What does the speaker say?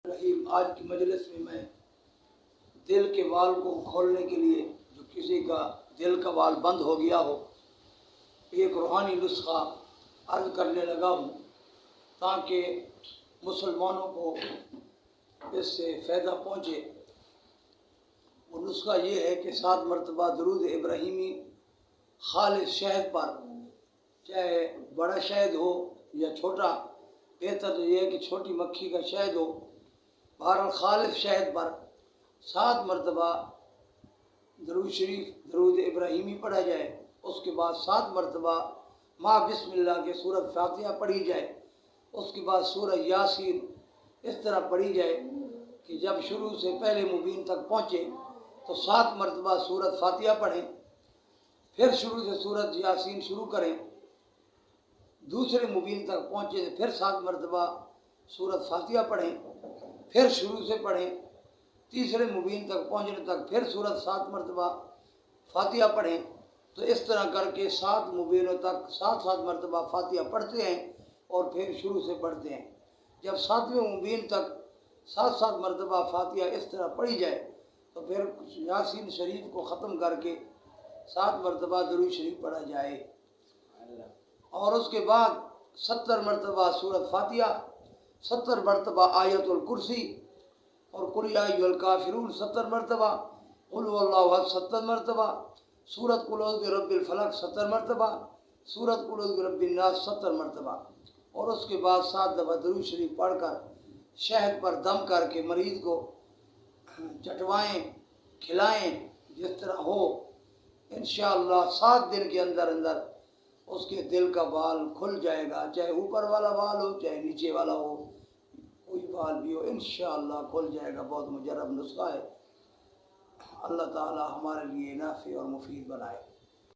رحیم، آج کی مجلس میں دل کے وال کو کھولنے کے لیے، جو کسی کا دل کا وال بند ہو گیا ہو، ایک روحانی نسخہ عرض کرنے لگا ہوں تاکہ مسلمانوں کو اس سے فائدہ پہنچے۔ وہ نسخہ یہ ہے کہ 7 مرتبہ درود ابراہیمی خالص شہد پر، چاہے بڑا شہد ہو یا چھوٹا، بہتر تو یہ ہے کہ چھوٹی مکھی کا شہد ہو، بہرحال خالص شہد پر 7 مرتبہ درود شریف، درود ابراہیمی پڑھا جائے۔ اس کے بعد 7 مرتبہ مع بسم اللہ کے سورۃ فاتحہ پڑھی جائے۔ اس کے بعد سورہ یاسین اس طرح پڑھی جائے کہ جب شروع سے پہلے مبین تک پہنچے تو 7 مرتبہ سورۃ فاتحہ پڑھیں، پھر شروع سے سورۃ یاسین شروع کریں، دوسرے مبین تک پہنچے تو پھر 7 مرتبہ سورۃ فاتحہ پڑھیں، پھر شروع سے پڑھیں، تیسرے مبین تک پہنچنے تک پھر سورۃ 7 مرتبہ فاتحہ پڑھیں۔ تو اس طرح کر کے 7 مبینوں تک 7 مرتبہ فاتحہ پڑھتے ہیں اور پھر شروع سے پڑھتے ہیں۔ جب 7ویں مبین تک 7 مرتبہ فاتحہ اس طرح پڑھی جائے تو پھر یاسین شریف کو ختم کر کے 7 مرتبہ درود شریف پڑھا جائے، اور اس کے بعد 70 مرتبہ سورۃ فاتحہ، 70 مرتبہ آیت الکرسی، اور قل یا ایھا الکافرون 70 مرتبہ، قل هو اللہ احد 70 مرتبہ، سورۃ قل اعوذ برب الفلق 70 مرتبہ، سورۃ قل اعوذ برب الناس 70 مرتبہ، اور اس کے بعد 7 دفعہ درود شریف پڑھ کر شہد پر دم کر کے مریض کو چٹوائیں، کھلائیں، جس طرح ہو۔ انشاءاللہ 7 دن کے اندر اندر اس کے دل کا بال کھل جائے گا، چاہے اوپر والا بال ہو چاہے نیچے والا ہو، کوئی بال بھی ہو، انشاءاللہ کھل جائے گا۔ بہت مجرب نسخہ ہے۔ اللہ تعالی ہمارے لیے نافع اور مفید بنائے۔